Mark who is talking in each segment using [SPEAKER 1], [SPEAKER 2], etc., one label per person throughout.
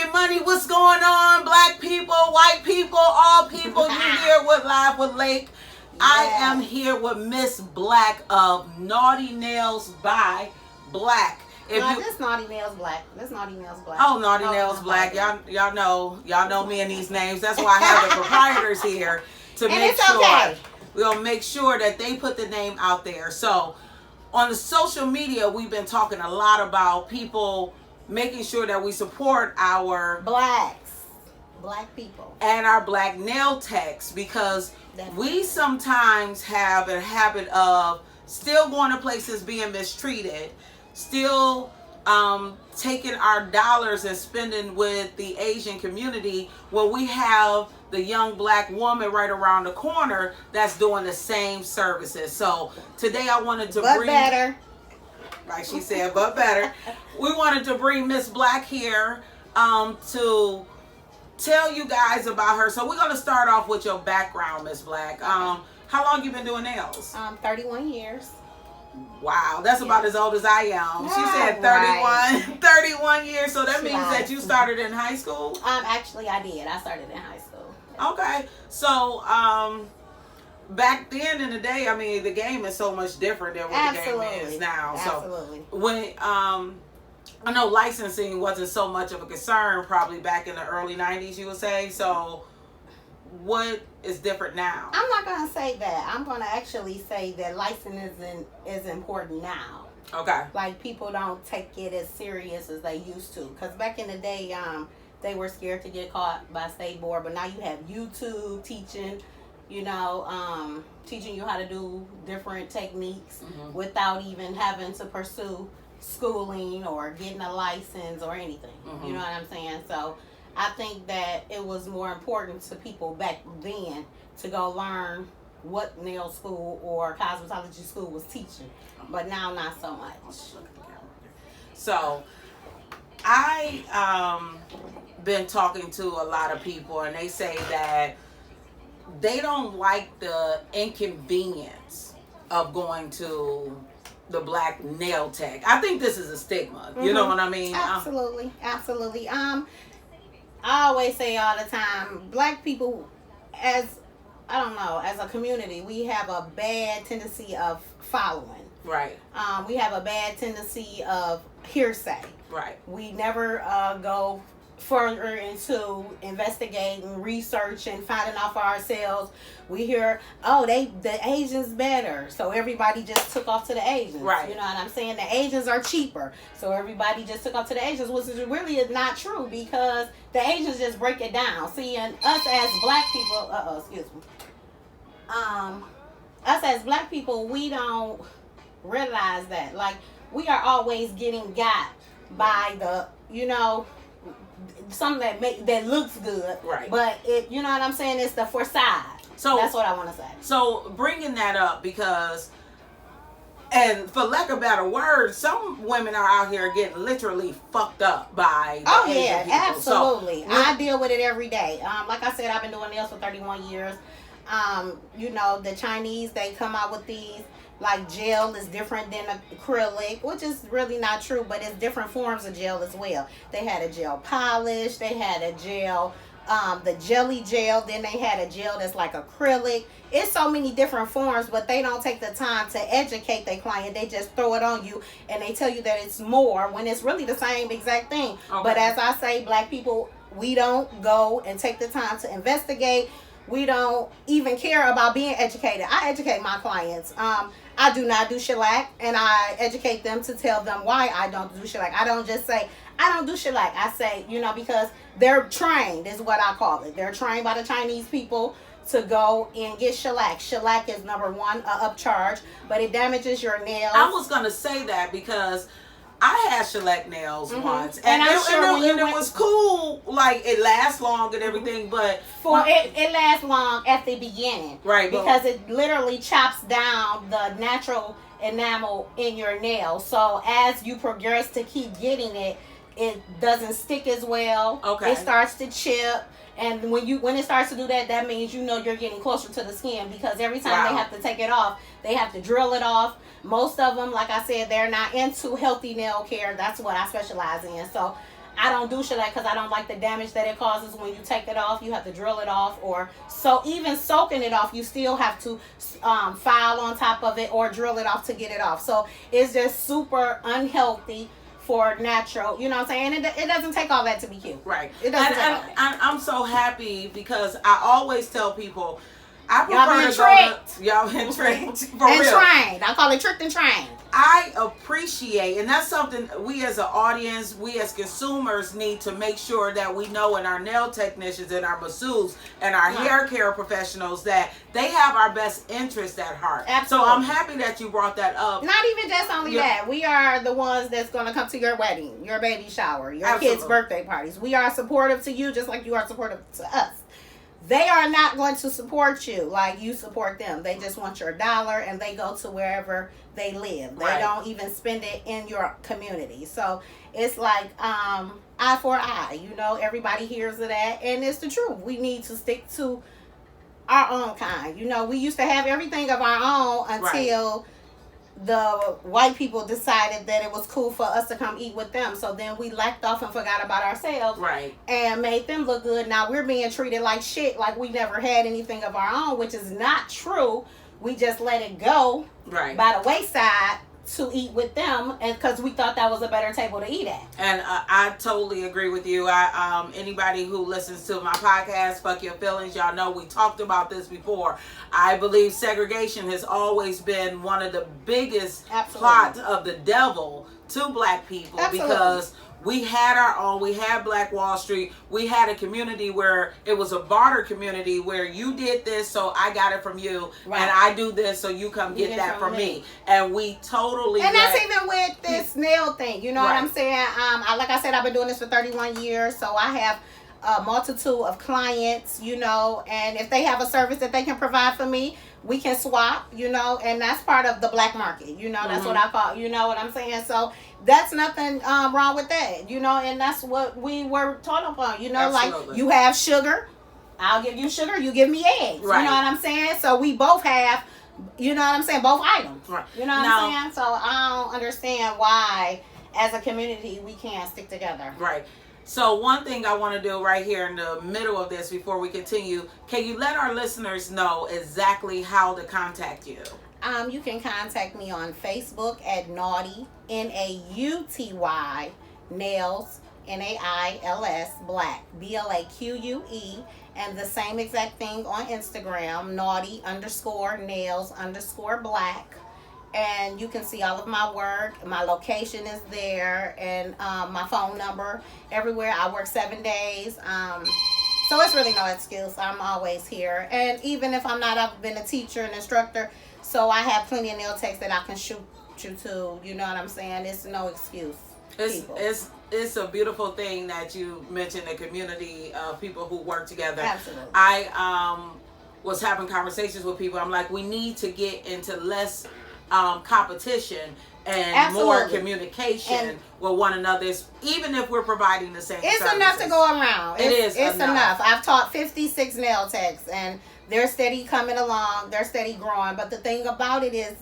[SPEAKER 1] making money. What's going on? Black people, white people, all people. You here with Live with Lake. Yeah. I am here with Miss Blaque of Nauty Nails by Blaque.
[SPEAKER 2] This Nauty Nails Blaque. This Naughty Nails Blaque.
[SPEAKER 1] Oh, Naughty Nails Blaque. Y'all know me and these names. That's why I have the proprietors here to make sure. Okay. We'll make sure that they put the name out there. So on the social media, we've been talking a lot about people making sure that we support our
[SPEAKER 2] Black people
[SPEAKER 1] and our Black nail techs, because we sometimes have a habit of still going to places being mistreated, still taking our dollars and spending with the Asian community when we have the young Black woman right around the corner that's doing the same services. So today I wanted to bring
[SPEAKER 2] better.
[SPEAKER 1] Like she said, but better. We wanted to bring Miss Blaque here to tell you guys about her. So we're going to start off with your background, Miss Blaque. How long you been doing nails?
[SPEAKER 2] 31 years.
[SPEAKER 1] Wow, that's about as old as I am. She said 31 years. So that means that you started in high school?
[SPEAKER 2] Actually, I did. I started in high school.
[SPEAKER 1] Okay. So, back then in the day, I mean, the game is so much different than what the game is now.
[SPEAKER 2] Absolutely.
[SPEAKER 1] So when I know licensing wasn't so much of a concern probably back in the early 90s, you would say. So what is different now?
[SPEAKER 2] I'm not going to say that. I'm going to actually say that licensing is important now.
[SPEAKER 1] Okay.
[SPEAKER 2] Like, people don't take it as serious as they used to. Because back in the day, they were scared to get caught by state board. But now you have YouTube teaching you how to do different techniques without even having to pursue schooling or getting a license or anything. You know what I'm saying? So I think that it was more important to people back then to go learn what nail school or cosmetology school was teaching. But now not so much.
[SPEAKER 1] So I been talking to a lot of people, and they say that they don't like the inconvenience of going to the Black nail tech. I think this is a stigma. You know what I mean?
[SPEAKER 2] Absolutely. I always say all the time, Black people, as a community, we have a bad tendency of following.
[SPEAKER 1] Right.
[SPEAKER 2] We have a bad tendency of hearsay.
[SPEAKER 1] Right.
[SPEAKER 2] We never go further into investigating, research, and finding out for ourselves. We hear, the Asians better, so everybody just took off to the Asians.
[SPEAKER 1] Right.
[SPEAKER 2] You know what I'm saying? The Asians are cheaper, so everybody just took off to the Asians, which is really not true, because the Asians just break it down. See, and us as Black people, us as Black people, we don't realize that. Like, we are always getting got by the, something that looks good,
[SPEAKER 1] right?
[SPEAKER 2] But it, you know what I'm saying, it's the facade. So that's what I want to say.
[SPEAKER 1] So bringing that up, because, and for lack of better words, some women are out here getting literally fucked up by the Asian people.
[SPEAKER 2] Absolutely.
[SPEAKER 1] So,
[SPEAKER 2] I deal with it every day. Like I said, I've been doing nails for 31 years. The Chinese, they come out with these. Like, gel is different than acrylic, which is really not true, but it's different forms of gel as well. They had a gel polish, they had a gel, the jelly gel, then they had a gel that's like acrylic. It's so many different forms, but they don't take the time to educate their client. They just throw it on you, and they tell you that it's more when it's really the same exact thing. Okay. But as I say, Black people, we don't go and take the time to investigate. We don't even care about being educated. I educate my clients. I do not do shellac, and I educate them to tell them why I don't do shellac. I don't just say, I don't do shellac. I say, because they're trained, is what I call it. They're trained by the Chinese people to go and get shellac. Shellac is, number one, upcharge, but it damages your nails.
[SPEAKER 1] I was going to say that because I had shellac nails once,
[SPEAKER 2] and
[SPEAKER 1] it was cool. Like, it lasts long and everything, but
[SPEAKER 2] it lasts long at the beginning,
[SPEAKER 1] right?
[SPEAKER 2] Because it literally chops down the natural enamel in your nail. So as you progress to keep getting it, it doesn't stick as well.
[SPEAKER 1] Okay,
[SPEAKER 2] it starts to chip. And when it starts to do that, that means you're getting closer to the skin, because every time they have to take it off, they have to drill it off. Most of them, like I said, they're not into healthy nail care. That's what I specialize in. So I don't do shellac because I don't like the damage that it causes when you take it off. You have to drill it off, or so even soaking it off, you still have to file on top of it or drill it off to get it off. So it's just super unhealthy for natural, you know what I'm saying? It doesn't take all that to be cute.
[SPEAKER 1] Right.
[SPEAKER 2] It doesn't take all
[SPEAKER 1] And
[SPEAKER 2] that.
[SPEAKER 1] I'm so happy because I always tell people, I
[SPEAKER 2] Y'all
[SPEAKER 1] prefer
[SPEAKER 2] been
[SPEAKER 1] to go to, y'all been tricked. For
[SPEAKER 2] And
[SPEAKER 1] real.
[SPEAKER 2] trained. I call it tricked and trained.
[SPEAKER 1] I appreciate, and that's something we as an audience, we as consumers need to make sure that we know in our nail technicians and our masseuses and our hair care professionals that they have our best interest at heart.
[SPEAKER 2] Absolutely.
[SPEAKER 1] So I'm happy that you brought that up.
[SPEAKER 2] Not even just only that. We are the ones that's going to come to your wedding, your baby shower, your kids' birthday parties. We are supportive to you just like you are supportive to us. They are not going to support you like you support them. They just want your dollar and they go to wherever they live. They don't even spend it in your community. So it's like eye for eye. You know, everybody hears of that. And it's the truth. We need to stick to our own kind. You know, we used to have everything of our own until the white people decided that it was cool for us to come eat with them. So then we lacked off and forgot about ourselves. And made them look good. Now we're being treated like shit, like we never had anything of our own, which is not true. We just let it go by the wayside to eat with them, and because we thought that was a better table to eat at.
[SPEAKER 1] And I totally agree with you. Anybody who listens to my podcast, Fuck Your Feelings, y'all know we talked about this before. I believe segregation has always been one of the biggest plots of the devil to black people because we had our own. We had Black Wall Street. We had a community where it was a barter community where you did this, so I got it from you, and I do this, so you come get that from me. And we totally.
[SPEAKER 2] And that's even with this nail thing. You know what I'm saying? Like I said, I've been doing this for 31 years, so I have a multitude of clients. You know, and if they have a service that they can provide for me, we can swap. You know, and that's part of the black market. You know, that's what I call. You know what I'm saying? So. That's nothing wrong with that, you know, and that's what we were taught upon, you know, like you have sugar, I'll give you sugar, you give me eggs, you know what I'm saying? So we both have, you know what I'm saying, both items, you know what I'm saying? So I don't understand why, as a community, we can't stick together.
[SPEAKER 1] So one thing I want to do right here in the middle of this before we continue, can you let our listeners know exactly how to contact you?
[SPEAKER 2] You can contact me on Facebook at Nauty, Nauty, Nails, Nails, Blaque, Blaque, and the same exact thing on Instagram, Nauty _nails _Blaque. And you can see all of my work. My location is there, and my phone number everywhere. I work 7 days. So it's really no excuse. I'm always here. And even if I'm not, I've been a teacher and instructor. So I have plenty of nail techs that I can shoot you to. You know what I'm saying? It's no excuse.
[SPEAKER 1] It's a beautiful thing that you mentioned a community of people who work together.
[SPEAKER 2] Absolutely.
[SPEAKER 1] I was having conversations with people. I'm like, we need to get into less competition and more communication with one another, even if we're providing the same services.
[SPEAKER 2] Enough to go around. It's
[SPEAKER 1] enough.
[SPEAKER 2] I've taught 56 nail techs, and they're steady coming along. They're steady growing. But the thing about it is,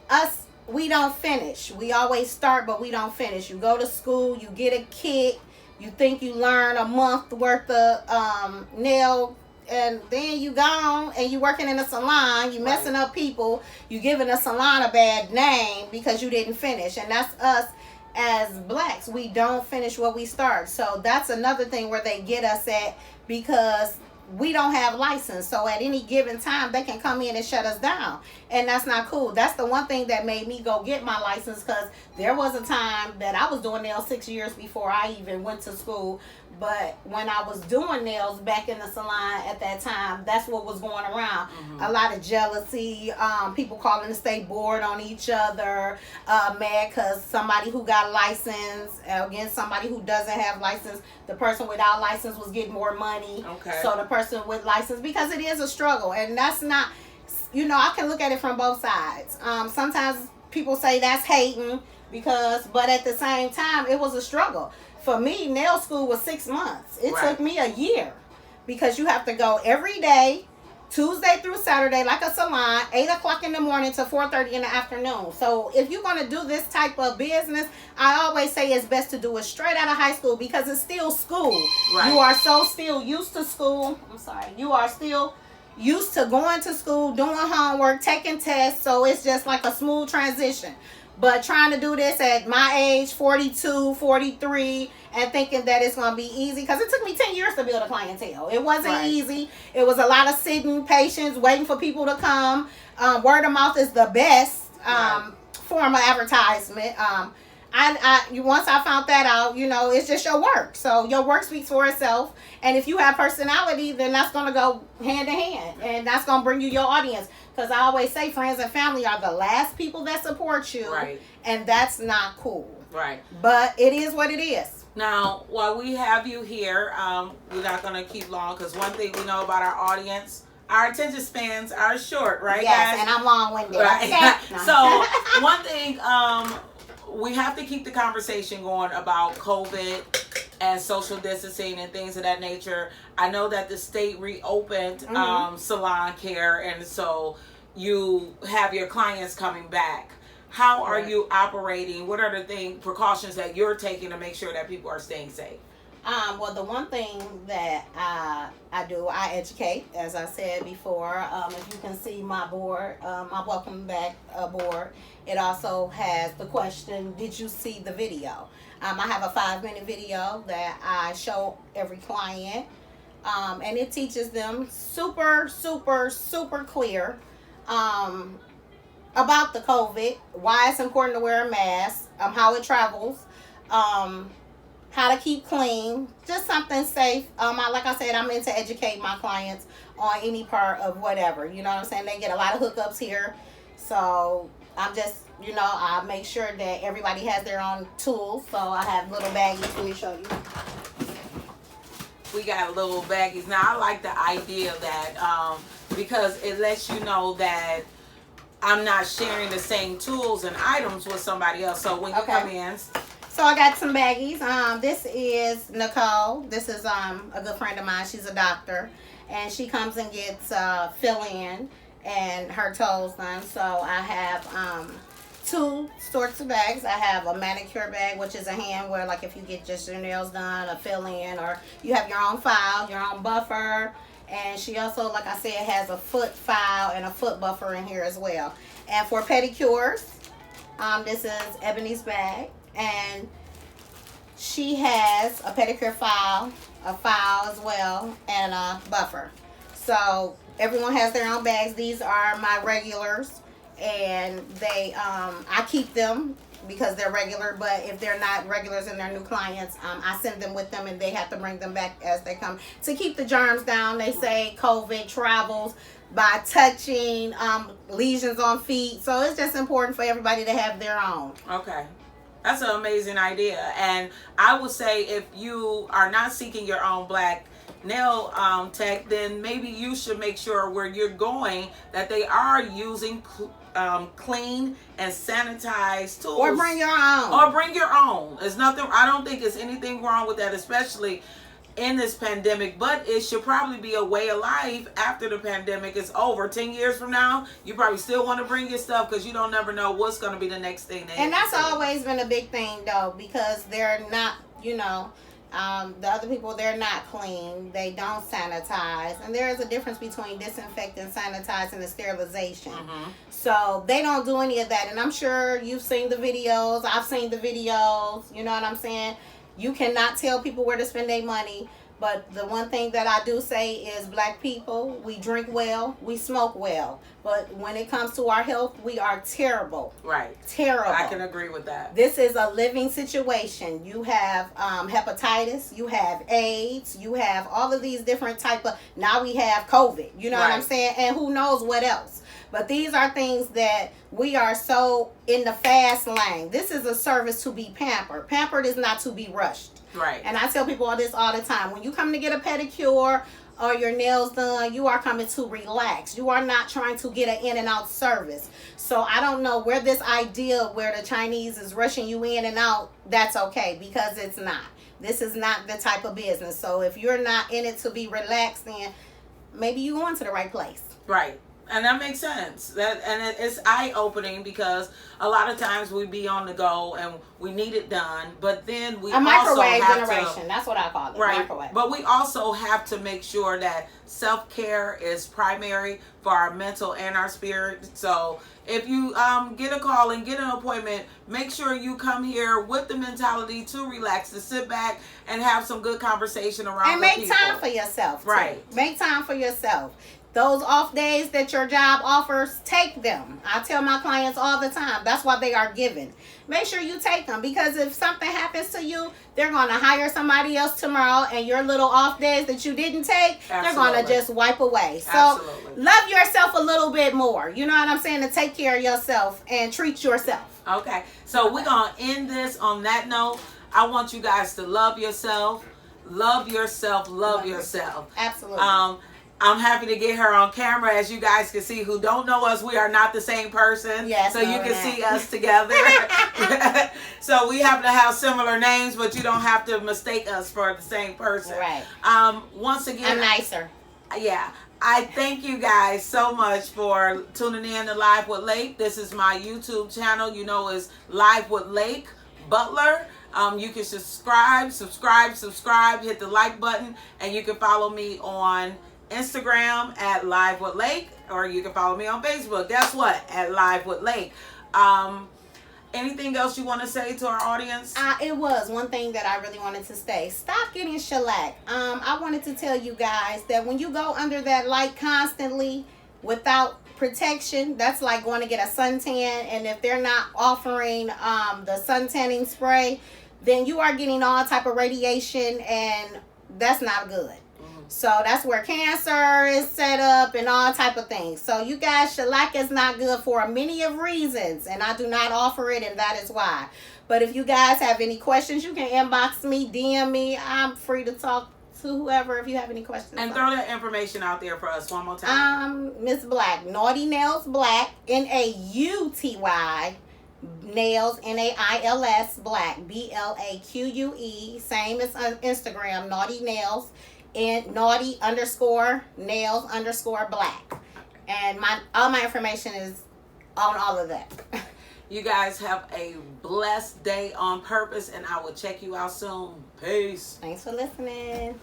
[SPEAKER 2] us, we don't finish. We always start, but we don't finish. You go to school, you get a kit, you think you learn a month worth of nail, and then you gone and you working in a salon, you messing up people, you giving a salon a bad name because you didn't finish. And that's us as blacks. We don't finish what we start. So that's another thing where they get us at, because we don't have license. So at any given time, they can come in and shut us down. And that's not cool. That's the one thing that made me go get my license, because there was a time that I was doing nails 6 years before I even went to school. But when I was doing nails back in the salon at that time, that's what was going around. A lot of jealousy, people calling the state board on each other, mad because somebody who got a license against somebody who doesn't have license. The person without license was getting more money. So the person with license, because it is a struggle. And that's not, you know, I can look at it from both sides. Sometimes people say that's hating, but at the same time, it was a struggle. For me, nail school was 6 months. It took me a year, because you have to go every day Tuesday through Saturday, like a salon, 8 o'clock in the morning to 4:30 in the afternoon. So if you're going to do this type of business, I always say it's best to do it straight out of high school because it's still school.
[SPEAKER 1] Right.
[SPEAKER 2] You are so still used to school. I'm sorry. You are still used to going to school, doing homework, taking tests. So it's just like a smooth transition. But trying to do this at my age, 42, 43, and thinking that it's going to be easy, because it took me 10 years to build a clientele. It wasn't easy. It was a lot of sitting, patience, waiting for people to come. Word of mouth is the best form of advertisement. Once I found that out, it's just your work. So your work speaks for itself. And if you have personality, then that's going to go hand in hand. And that's going to bring you your audience. Because I always say friends and family are the last people that support you.
[SPEAKER 1] Right.
[SPEAKER 2] And that's not cool.
[SPEAKER 1] Right.
[SPEAKER 2] But it is what it is.
[SPEAKER 1] Now, while we have you here, we're not going to keep long, because one thing we know about our audience, our attention spans are short, right,
[SPEAKER 2] yes,
[SPEAKER 1] guys?
[SPEAKER 2] And I'm long-winded.
[SPEAKER 1] Right.
[SPEAKER 2] Okay?
[SPEAKER 1] So, one thing, we have to keep the conversation going about COVID and social distancing and things of that nature. I know that the state reopened salon care, and so you have your clients coming back. How are you operating? What are the precautions that you're taking to make sure that people are staying safe?
[SPEAKER 2] Well, the one thing that I do, I educate, as I said before. If you can see my board, my welcome back board, it also has the question, did you see the video? I have a 5-minute video that I show every client, and it teaches them super, super, super clear about the COVID, why it's important to wear a mask, how it travels, how to keep clean, just something safe. Like I said, I'm into educate my clients on any part of whatever. You know what I'm saying? They get a lot of hookups here. So I'm just, I make sure that everybody has their own tools. So I have little baggies. Let me show you.
[SPEAKER 1] We got little baggies. Now, I like the idea that, because it lets you know that I'm not sharing the same tools and items with somebody else. So when you come in.
[SPEAKER 2] So I got some baggies. This is Nicole. This is a good friend of mine. She's a doctor. And she comes and gets fill-in and her toes done. So I have 2 sorts of bags. I have a manicure bag, which is a hand where, like, if you get just your nails done, a fill-in, or you have your own file, your own buffer. And she also, like I said, has a foot file and a foot buffer in here as well. And for pedicures, this is Ebony's bag. And she has a pedicure file, a file as well, and a buffer. So everyone has their own bags. These are my regulars, and they I keep them because they're regular. But if they're not regulars and they're new clients, I send them with them, and they have to bring them back as they come to keep the germs down. They say COVID travels by touching, lesions on feet. So it's just important for everybody to have their own.
[SPEAKER 1] Okay. That's an amazing idea. And I would say if you are not seeking your own black nail tech, then maybe you should make sure where you're going that they are using clean and sanitized tools.
[SPEAKER 2] Or bring your own.
[SPEAKER 1] Or bring your own. There's nothing, I don't think there's anything wrong with that, especially in this pandemic, but it should probably be a way of life after the pandemic is over. 10 years from now, you probably still want to bring your stuff because you don't never know what's going to be the next thing.
[SPEAKER 2] And that's always been a big thing, though, because they're not, the other people, they're not clean. They don't sanitize. And there is a difference between disinfecting, sanitizing, and sterilization. So they don't do any of that. And I'm sure you've seen the videos. I've seen the videos. You know what I'm saying? You cannot tell people where to spend their money. But the one thing that I do say is black people, we drink well, we smoke well. But when it comes to our health, we are terrible.
[SPEAKER 1] Right.
[SPEAKER 2] Terrible.
[SPEAKER 1] I can agree with that.
[SPEAKER 2] This is a living situation. You have hepatitis, you have AIDS, you have all of these different type of, now we have COVID. You know what I'm saying? And who knows what else. But these are things that we are so in the fast lane. This is a service to be pampered. Pampered is not to be rushed.
[SPEAKER 1] Right.
[SPEAKER 2] And I tell people all this all the time. When you come to get a pedicure or your nails done, you are coming to relax. You are not trying to get an in and out service. So I don't know where this idea where the Chinese is rushing you in and out, that's okay, because it's not. This is not the type of business. So if you're not in it to be relaxed, then maybe you going to the right place.
[SPEAKER 1] Right. And that makes sense. It's eye opening because a lot of times we be on the go and we need it done, but then we
[SPEAKER 2] a microwave
[SPEAKER 1] also have
[SPEAKER 2] generation.
[SPEAKER 1] to,
[SPEAKER 2] That's what I call it.
[SPEAKER 1] right.
[SPEAKER 2] Microwave.
[SPEAKER 1] But we also have to make sure that self-care is primary for our mental and our spirit. So if you get a call and get an appointment, make sure you come here with the mentality to relax, to sit back and have some good conversation around
[SPEAKER 2] and make time for yourself. Too.
[SPEAKER 1] Right.
[SPEAKER 2] Make time for yourself. Those off days that your job offers, take them. I tell my clients all the time, that's why they are given. Make sure you take them, because if something happens to you, they're going to hire somebody else tomorrow, and your little off days that you didn't take, they're going to just wipe away. So love yourself a little bit more. You know what I'm saying? To take care of yourself and treat yourself.
[SPEAKER 1] Okay. So we're going to end this on that note. I want you guys to love yourself. Love yourself. Love yourself.
[SPEAKER 2] Absolutely.
[SPEAKER 1] I'm happy to get her on camera. As you guys can see, who don't know us, we are not the same person.
[SPEAKER 2] Yes,
[SPEAKER 1] so you can see us together. So we happen to have similar names, but you don't have to mistake us for the same person.
[SPEAKER 2] Right.
[SPEAKER 1] Once again,
[SPEAKER 2] I'm nicer.
[SPEAKER 1] Yeah. I thank you guys so much for tuning in to Live with Lake. This is my YouTube channel. You know, it's Live with Lake Butler. You can subscribe, hit the like button, and you can follow me on Instagram at Live with Lake, or you can follow me on Facebook. Guess what? At Live with Lake. Anything else you want to say to our audience?
[SPEAKER 2] It was one thing that I really wanted to say. Stop getting shellac. I wanted to tell you guys that when you go under that light constantly without protection, that's like going to get a suntan, and if they're not offering the sun tanning spray, then you are getting all type of radiation, and that's not good. So that's where cancer is set up and all type of things. So you guys, shellac is not good for many of reasons, and I do not offer it, and that is why. But if you guys have any questions, you can inbox me, DM me. I'm free to talk to whoever if you have any questions.
[SPEAKER 1] And throw that information out there for us one more time.
[SPEAKER 2] Miss Blaque, Nauty Nails Blaque, Nauty Nails, Nails Blaque, BLAQUE. Same as on Instagram, Nauty Nails. And Naughty_nails_black. And all my information is on all of that.
[SPEAKER 1] You guys have a blessed day on purpose, and I will check you out soon. Peace.
[SPEAKER 2] Thanks for listening.